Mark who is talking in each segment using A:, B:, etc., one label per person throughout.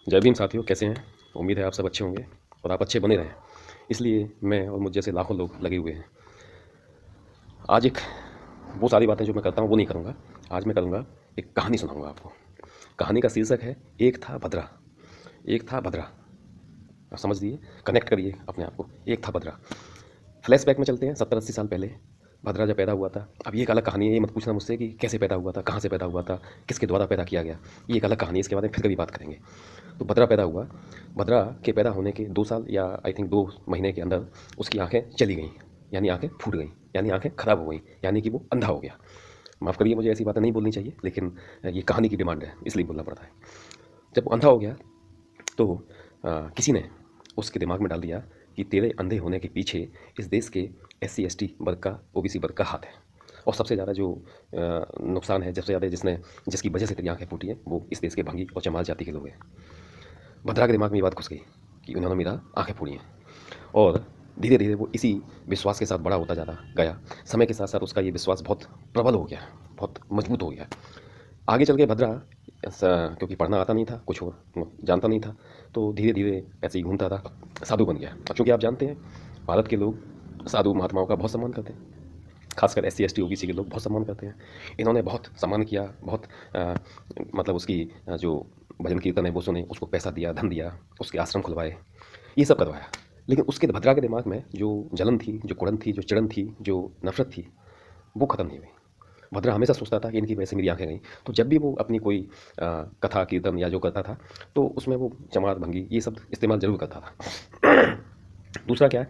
A: जय भीम साथियों, कैसे हैं? उम्मीद है आप सब अच्छे होंगे और आप अच्छे बने रहें। इसलिए मैं और मुझ जैसे लाखों लोग लगे हुए हैं। आज वो सारी बातें जो मैं करता हूँ वो नहीं करूँगा। आज मैं करूँगा, एक कहानी सुनाऊँगा आपको। कहानी का शीर्षक है एक था भद्रा। एक था भद्रा। आप समझ लीजिए, कनेक्ट करिए अपने आप को। एक था भद्रा। फ्लैशबैक में चलते हैं 70-80 साल पहले। भद्रा जब पैदा हुआ था, अब ये एक अलग कहानी है। ये मत पूछना मुझसे कि कैसे पैदा हुआ था, कहाँ से पैदा हुआ था, किसके द्वारा पैदा किया गया। ये एक अलग कहानी है, इसके बारे में फिर कभी बात करेंगे। तो भद्रा पैदा हुआ। भद्रा के पैदा होने के 2 साल या आई थिंक 2 महीने के अंदर उसकी आंखें चली गईं, यानी आंखें फूट गईं, यानी आंखें खराब हो गईं, यानी कि वो अंधा हो गया। माफ़ करिए, मुझे ऐसी बातें नहीं बोलनी चाहिए, लेकिन ये कहानी की डिमांड है, इसलिए बोलना पड़ता है। जब वो अंधा हो गया तो किसी ने उसके दिमाग में डाल दिया कि तेरे अंधे होने के पीछे इस देश के SC ST वर्ग का, OBC वर्ग का हाथ है। और सबसे ज़्यादा जो नुकसान है, सबसे ज़्यादा जिसकी वजह से तेरी आंखें फूटी हैं, वो इस देश के भंगी और चमार जाति के लोग हैं। भद्रा के दिमाग में ये बात घुस गई कि उन्होंने मेरा आंखें फोड़ी हैं। और धीरे धीरे वो इसी विश्वास के साथ बड़ा होता जाता गया। समय के साथ साथ उसका ये विश्वास बहुत प्रबल हो गया, बहुत मजबूत हो गया। आगे चल के भद्रा क्योंकि पढ़ना आता नहीं था, कुछ और जानता नहीं था, तो धीरे धीरे ऐसे ही घूमता था, साधु बन गया। अब चूँकि आप जानते हैं, भारत के लोग साधु महात्माओं का बहुत सम्मान करते हैं। खासकर SC ST OBC के लोग बहुत सम्मान करते हैं। इन्होंने बहुत सम्मान किया, बहुत मतलब उसकी जो भजन कीर्तन है वो सुने, उसको पैसा दिया, धन दिया, उसके आश्रम खुलवाए, ये सब करवाया। लेकिन उसके भद्रा के दिमाग में जो जलन थी, जो कुड़न थी, जो चिड़न थी, जो नफरत थी, वो ख़त्म नहीं हुई। भद्रा हमेशा सोचता था कि इनकी वजह से मेरी आंखें गई। तो जब भी वो अपनी कोई कथा कीर्तन या जो करता था, तो उसमें वो चमार भंगी ये सब इस्तेमाल जरूर करता था। दूसरा क्या है,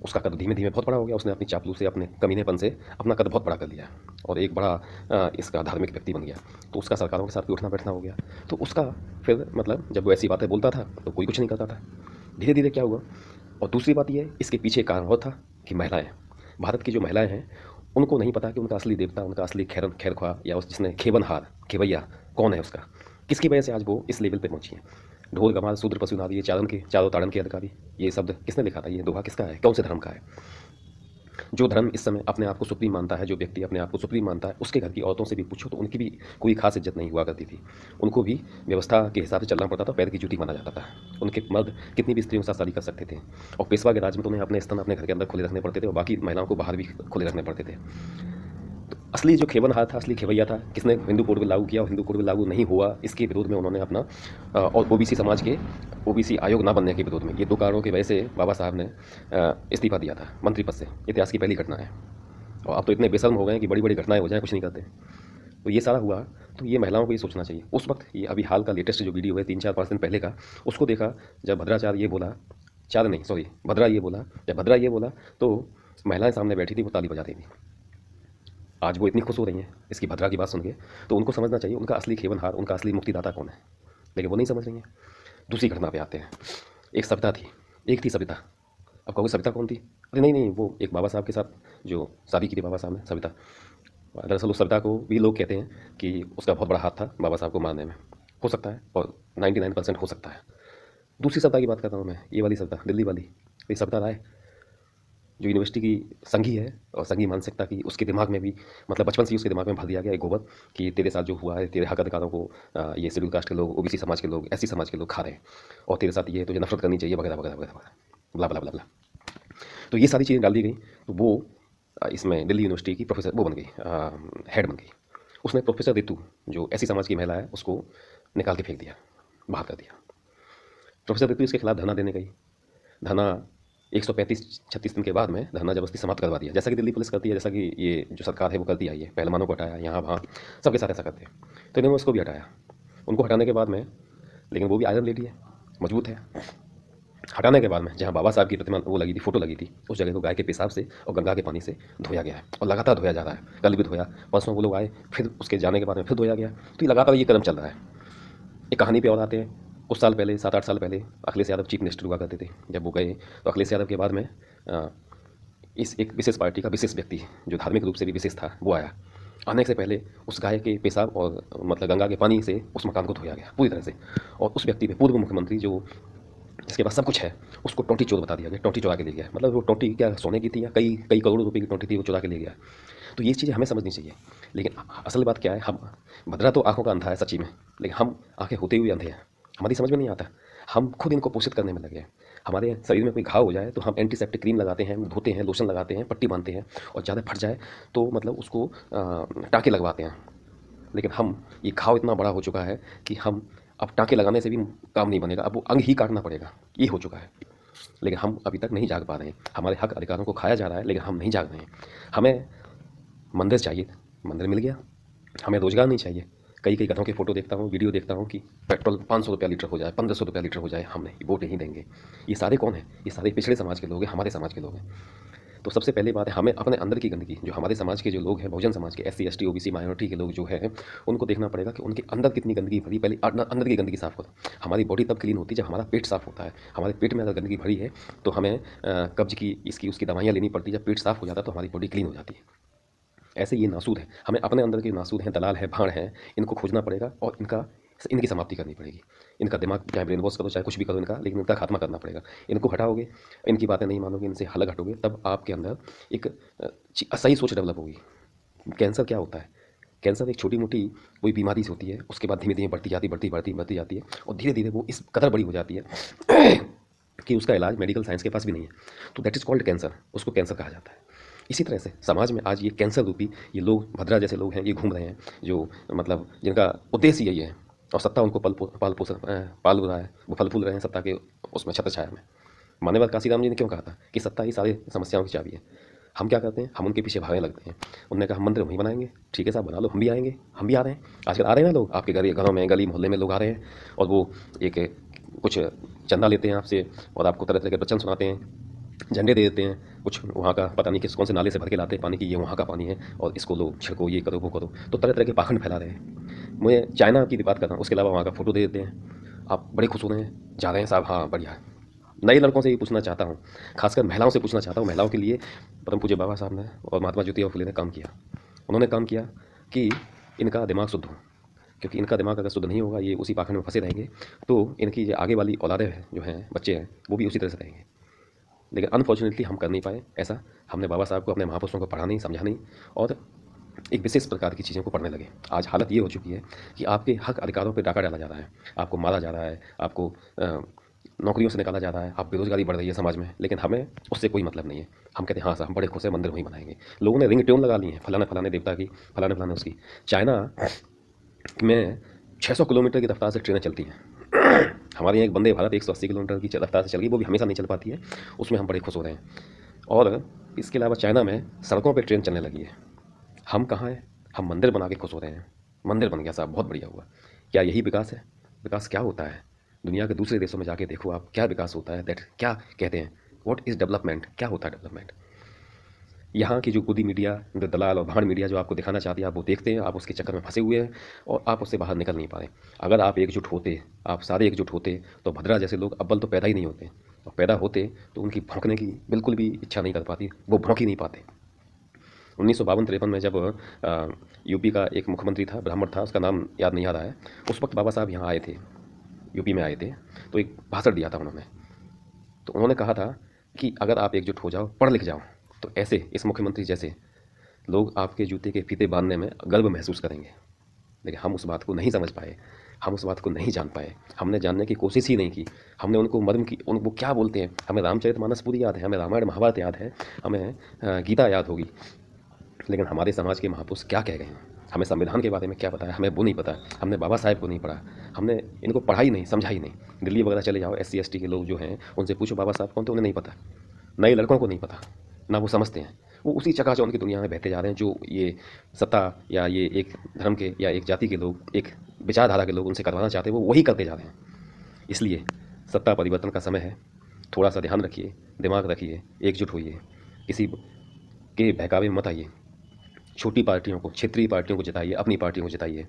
A: उसका कद धीमे धीमे बहुत बड़ा हो गया। उसने अपनी चापलूसी से, अपने कमीनेपन से अपना कद बहुत बड़ा कर लिया और एक बड़ा इसका धार्मिक व्यक्ति बन गया। तो उसका सरकारों के साथ भी उठना बैठना हो गया। तो उसका फिर मतलब जब वो ऐसी बातें बोलता था तो कोई कुछ नहीं करता था। धीरे धीरे क्या हुआ, और दूसरी बात ये, इसके पीछे कारण और था कि महिलाएं, भारत की जो महिलाएं हैं, उनको नहीं पता कि उनका असली देवता, उनका असली खैरख्वाह या उस जिसने खेवनहार, खेवैया कौन है उसका, किसकी वजह से आज वो इस लेवल पे पहुंची है। ढोल गमाल शूद्र पशु नारी, ये चारों ताड़न के अधिकारी, ये शब्द किसने लिखा था, ये दोहा किसका है, कौन से धर्म का है। जो धर्म इस समय अपने आप को सुप्रीम मानता है, जो व्यक्ति अपने आप को सुप्रीम मानता है, उसके घर की औरतों से भी पूछो तो उनकी भी कोई खास इज्जत नहीं हुआ करती थी। उनको भी व्यवस्था के हिसाब से चलना पड़ता था, पैर की जूती माना जाता था। उनके मर्द कितनी भी स्त्रियों के साथ शादी कर सकते थे, और पेशवा के राज में तो उन्हें अपने स्तन अपने घर के अंदर खुले रखने पड़ते थे और बाकी महिलाओं को बाहर भी खुले रखने पड़ते थे। असली जो खेवनहार था, असली खेवैया था, किसने हिंदू कोड में लागू किया और हिंदू कोड में लागू नहीं हुआ, इसके विरोध में उन्होंने अपना और OBC समाज के OBC आयोग ना बनने के विरोध में, ये 2 कारणों की वजह से बाबा साहब ने इस्तीफा दिया था मंत्री पद से। इतिहास की पहली घटना है। और अब तो इतने बेशर्म हो गए हैं कि बड़ी बड़ी घटनाएं हो जाएं, कुछ नहीं करते। तो ये सारा हुआ। तो ये महिलाओं को ये सोचना चाहिए। उस वक्त, ये अभी हाल का लेटेस्ट जो वीडियो है 3-4-5 दिन पहले का, उसको देखा जब भद्राचार्य ये बोला, चार नहीं सॉरी भद्रा ये बोला, जब भद्रा ये बोला तो महिलाएं सामने बैठी थी, वो ताली बजा रही थी। आज वो इतनी खुश हो रही हैं इसकी भद्रा की बात सुन के, तो उनको समझना चाहिए उनका असली खेवनहार, उनका असली मुक्तिदाता कौन है, लेकिन वो नहीं समझ रही हैं। दूसरी घटना पे आते हैं। एक सविता थी, एक थी सविता। अब कहोगे सविता कौन थी? अरे नहीं नहीं, वो एक बाबा साहब के साथ जो शादी की थी बाबा साहब ने, सविता। दरअसल उस सविता को भी लोग कहते हैं कि उसका बहुत बड़ा हाथ था बाबा साहब को मारने में। हो सकता है, और 99% हो सकता है। दूसरी सविता की बात करता हूँ मैं, ये वाली सविता, दिल्ली वाली, ये सविता राय, जो यूनिवर्सिटी की संघी है और संघी मानसिकता की उसके दिमाग में भी, मतलब बचपन से ही उसके दिमाग में भर दिया गया एक गोबर कि तेरे साथ जो हुआ है, तेरे हक अधिकारों को ये शेड्यूल कास्ट के लोग, OBC समाज के लोग, SC समाज के लोग खा रहे हैं, और तेरे साथ ये तुझे नफरत करनी चाहिए, वगैरह वगैरह वगैरह, ब्ला ब्ला ब्ला ब्ला। तो ये सारी चीज़ें डाल दी गई। तो वो इसमें दिल्ली यूनिवर्सिटी की प्रोफेसर वो बन गई, हेड बन गई। उसने प्रोफेसर रितु, जो SC समाज की महिला है, उसको निकाल के फेंक दिया, बाहर कर दिया। प्रोफेसर रितु इसके खिलाफ धरना देने गई। धरना 135-36 दिन के बाद में धरना जबरदस्ती समाप्त करवा दिया, जैसा कि दिल्ली पुलिस करती है, जैसा कि ये जो सरकार है वो करती आई है। पहलवानों को हटाया, यहाँ वहाँ सबके साथ ऐसा करते हैं। तो इन्होंने उसको भी हटाया। उनको हटाने के बाद में, लेकिन वो भी आयरन लेडी है, मजबूत है। हटाने के बाद में जहाँ बाबा साहब की प्रतिमा वो लगी थी, फोटो लगी थी, उस जगह को गाय के पेशाब से और गंगा के पानी से धोया गया है, और लगातार धोया जा रहा है। कल भी धोया, परसों वो लोग आए, फिर उसके जाने के बाद में फिर धोया गया। तो ये लगातार ये कदम चल रहा है। एक कहानी पे और आते हैं। कुछ साल पहले, 7-8 साल पहले, अखिलेश यादव चीफ मिनिस्टर हुआ करते थे। जब वो गए तो अखिलेश यादव के बाद में इस एक विशेष पार्टी का विशेष व्यक्ति, जो धार्मिक रूप से भी विशेष था, वो आया। आने से पहले उस गाय के पेशाब और मतलब गंगा के पानी से उस मकान को धोया गया पूरी तरह से। और उस व्यक्ति पे, पूर्व मुख्यमंत्री जो जिसके पास सब कुछ है, उसको टोंटी चोर बता दिया गया, टोंटी चुरा के ले गया। मतलब वो टोंटी क्या सोने की थी या कई कई करोड़ रुपए की टोंटी थी, वो चुरा के ले गया। तो ये चीज़ें हमें समझनी चाहिए। लेकिन असल बात क्या है, हम, भद्रा तो आंखों का अंधा है सच्ची में, लेकिन हम आंखें होते हुए अंधे हैं। हमारी समझ में नहीं आता। हम खुद इनको पोषित करने में लगे हैं। हमारे शरीर में कोई घाव हो जाए तो हम एंटीसेप्टिक क्रीम लगाते हैं, धोते हैं, लोशन लगाते हैं, पट्टी बांधते हैं, और ज़्यादा फट जाए तो मतलब उसको टाँके लगवाते हैं। लेकिन हम, ये घाव इतना बड़ा हो चुका है कि हम अब टाँके लगाने से भी काम नहीं बनेगा, अब वो अंग ही काटना पड़ेगा, ये हो चुका है। लेकिन हम अभी तक नहीं जाग पा रहे हैं। हमारे हक अधिकारों को खाया जा रहा है, लेकिन हम नहीं जाग रहे हैं। हमें मंदिर चाहिए, मंदिर मिल गया। हमें रोजगार नहीं चाहिए। कई कई गधों की फ़ोटो देखता हूँ, वीडियो देखता हूँ कि पेट्रोल 500 रुपया लीटर हो जाए, 1500 रुपया लीटर हो जाए, हम नहीं, वोट नहीं देंगे। ये सारे कौन हैं? ये सारे पिछड़े समाज के लोग हैं, हमारे समाज के लोग हैं। तो सबसे पहली बात है, हमें अपने अंदर की गंदगी, जो हमारे समाज के जो लोग हैं, बहुजन समाज के SC ST OBC माइनॉरिटी के लोग जो हैं, उनको देखना पड़ेगा कि उनके अंदर कितनी गंदगी भरी। पहले अंदर की गंदगी साफ़ करो। हमारी बॉडी तब क्लीन होती है जब हमारा पेट साफ़ होता है। हमारे पेट में अगर गंदगी भरी है तो हमें कब्ज की, इसकी उसकी दवाइयाँ लेनी पड़ती है। जब पेट साफ़ हो जाता है तो हमारी बॉडी क्लीन हो जाती है। ऐसे ये नासूद है, हमें अपने अंदर के नासूद हैं, दलाल हैं, भाड़ हैं, इनको खोजना पड़ेगा और इनकी समाप्ति करनी पड़ेगी। इनका दिमाग चाहे ब्रेन वॉश करो, चाहे कुछ भी करो इनका, लेकिन इनका खात्मा करना पड़ेगा। इनको हटाओगे, इनकी बातें नहीं मानोगे, इनसे अलग हटोगे, तब आपके अंदर एक सही सोच डेवलप होगी। कैंसर क्या होता है? कैंसर एक छोटी मोटी कोई बीमारी से होती है, उसके बाद धीमे धीमे बढ़ती जाती बढ़ती जाती है, और धीरे धीरे वो इस कदर बड़ी हो जाती है कि उसका इलाज मेडिकल साइंस के पास भी नहीं है। तो दैट इज़ कॉल्ड कैंसर, उसको कैंसर कहा जाता है। इसी तरह से समाज में आज ये कैंसर रूपी ये लोग, भद्रा जैसे लोग हैं, ये घूम रहे हैं, जो मतलब जिनका उद्देश्य यही है, और सत्ता उनको पाल रहा है, वो फल फूल रहे हैं सत्ता के उसमें, छत्र छाया में। मान्यवर काशीराम जी ने क्यों कहा था कि सत्ता ही सारी समस्याओं की चाबी है? हम क्या करते हैं? हम उनके पीछे भागने लगते हैं। उन्होंने कहा हम मंदिर वहीं बनाएंगे, ठीक है साहब बना लो, हम भी आएंगे, हम भी आ रहे हैं। आजकल आ रहे हैं ना लोग, आपके घरों में, गली मोहल्ले में लोग आ रहे हैं, और वो एक कुछ चंदा लेते हैं आपसे, और आपको तरह तरह के वचन सुनाते हैं, झंडे दे देते हैं, कुछ वहाँ का पता नहीं किस कौन से नाले से भर के लाते हैं पानी की, ये वहाँ का पानी है और इसको लो, छिड़को, ये करो, वो करो। तो तरह तरह के पाखंड फैला रहे हैं। मैं चाइना की बात कर रहा हूँ, उसके अलावा वहाँ का फ़ोटो दे देते हैं। आप बड़े खुश हो रहे हैं, जा रहे हैं साहब, हाँ बढ़िया है। नए लड़कों से ये पूछना चाहता हूँ, खासकर महिलाओं से पूछना चाहता हूँ, महिलाओं के लिए परम पूज्य बाबा साहब ने और महात्मा ज्योतिराव फुले ने काम किया। उन्होंने काम किया कि इनका दिमाग शुद्ध हो, क्योंकि इनका दिमाग अगर शुद्ध नहीं होगा, ये उसी पाखंड में फंसे रहेंगे, तो इनकी जो आगे वाली औलादें जो हैं, बच्चे हैं, वो भी उसी तरह से रहेंगे। लेकिन अनफॉर्चुनेटली हम कर नहीं पाए ऐसा। हमने बाबा साहब को, अपने महापुरुषों को पढ़ा नहीं, समझा नहीं, और एक विशेष प्रकार की चीज़ों को पढ़ने लगे। आज हालत ये हो चुकी है कि आपके हक अधिकारों पर डाका डाला जा रहा है, आपको मारा जा रहा है, आपको नौकरियों से निकाला जा रहा है, आप बेरोजगारी बढ़ रही है समाज में, लेकिन हमें उससे कोई मतलब नहीं है। हम कहते हैं हाँ साहब हम बड़े खुश हैं, मंदिर वहीं बनाएंगे। लोगों ने रिंग ट्यून लगा ली है, फलाने फलाने देवता की, फलाने फलाने उसकी। चाइना में 600 किलोमीटर की रफ्तार से ट्रेनें चलती हैं। हमारे यहाँ एक वंदे भारत 180 किलोमीटर की रफ्तार से चल गई, वो भी हमेशा नहीं चल पाती है, उसमें हम बड़े खुश हो रहे हैं। और इसके अलावा चाइना में सड़कों पर ट्रेन चलने लगी है। हम कहाँ हैं? हम मंदिर बना के खुश हो रहे हैं। मंदिर बन गया साहब, बहुत बढ़िया हुआ। क्या यही विकास है? विकास क्या होता है? दुनिया के दूसरे देशों में जाके देखो आप, क्या विकास होता है, दैट क्या कहते हैं, व्हाट इज़ डेवलपमेंट, क्या होता है डेवलपमेंट? यहाँ की जो खुदी मीडिया, जो दलाल और भाड़ मीडिया जो आपको दिखाना चाहती है, आप वो देखते हैं, आप उसके चक्कर में फंसे हुए हैं और आप उससे बाहर निकल नहीं पा रहे। अगर आप एकजुट होते, आप सारे एकजुट होते, तो भद्रा जैसे लोग अव्वल तो पैदा ही नहीं होते, और पैदा होते तो उनकी भौंकने की बिल्कुल भी इच्छा नहीं कर पाती, वो भौंक ही नहीं पाते। 1952-53 में जब यूपी का एक मुख्यमंत्री था, ब्राह्मण था, उसका नाम याद नहीं आ रहा है, उस वक्त बाबा साहब यहाँ आए थे, यूपी में आए थे, तो एक भाषण दिया था उन्होंने। तो उन्होंने कहा था कि अगर आप एकजुट हो जाओ, पढ़ लिख जाओ, तो ऐसे इस मुख्यमंत्री जैसे लोग आपके जूते के फीते बांधने में गर्व महसूस करेंगे। लेकिन हम उस बात को नहीं समझ पाए, हम उस बात को नहीं जान पाए, हमने जानने की कोशिश ही नहीं की। हमने उनको मर्म की, वो क्या बोलते हैं, हमें रामचरितमानस पूरी याद है, हमें रामायण महाभारत याद है, हमें गीता याद होगी, लेकिन हमारे समाज के महापुरुष क्या कह गए हैं, हमें संविधान के बारे में क्या पता है, हमें वो नहीं पता। हमने बाबा साहेब को नहीं पढ़ा, हमने इनको पढ़ा ही नहीं, समझा ही नहीं। दिल्ली वगैरह चले जाओ, SC ST के लोग जो हैं उनसे पूछो बाबा साहब कौन थे, उन्हें नहीं पता। नए लड़कों को नहीं पता, ना वो समझते हैं। वो उसी चकाचौंध की दुनिया में बहते जा रहे हैं जो ये सत्ता या ये एक धर्म के या एक जाति के लोग, एक विचारधारा के लोग उनसे करवाना चाहते हैं, वो वही करते जा रहे हैं। इसलिए सत्ता परिवर्तन का समय है, थोड़ा सा ध्यान रखिए, दिमाग रखिए, एकजुट होइए, किसी के बहकावे में मत आइए। छोटी पार्टियों को, क्षेत्रीय पार्टियों को जिताइए, अपनी पार्टियों को जिताइए।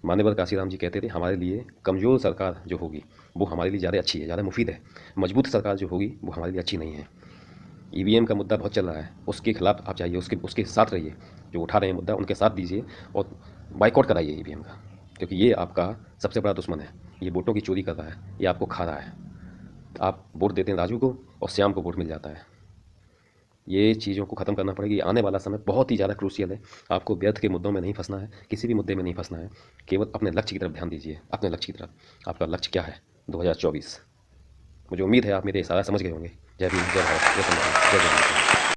A: मान्यवर काशीराम जी कहते थे हमारे लिए कमज़ोर सरकार जो होगी वो हमारे लिए ज़्यादा अच्छी है, ज़्यादा मुफीद है। मजबूत सरकार जो होगी वो हमारे लिए अच्छी नहीं है। EVM का मुद्दा बहुत चल रहा है, उसके खिलाफ आप जाइए, उसके साथ रहिए, जो उठा रहे हैं मुद्दा उनके साथ दीजिए और बाइकआउट कराइए EVM का, क्योंकि ये आपका सबसे बड़ा दुश्मन है। ये वोटों की चोरी कर रहा है, ये आपको खा रहा है। आप वोट देते हैं राजू को और श्याम को वोट मिल जाता है। ये चीज़ों को ख़त्म करना पड़ेगी। आने वाला समय बहुत ही ज़्यादा क्रूशियल है। आपको व्यर्थ के मुद्दों में नहीं फंसना है, किसी भी मुद्दे में नहीं फंसना है। केवल अपने लक्ष्य की तरफ ध्यान दीजिए, अपने लक्ष्य की तरफ। आपका लक्ष्य क्या है 2024? मुझे उम्मीद है आप मेरे इशारा समझ गए होंगे। जय भीम, जय भारत, जय संविधान, जय जय।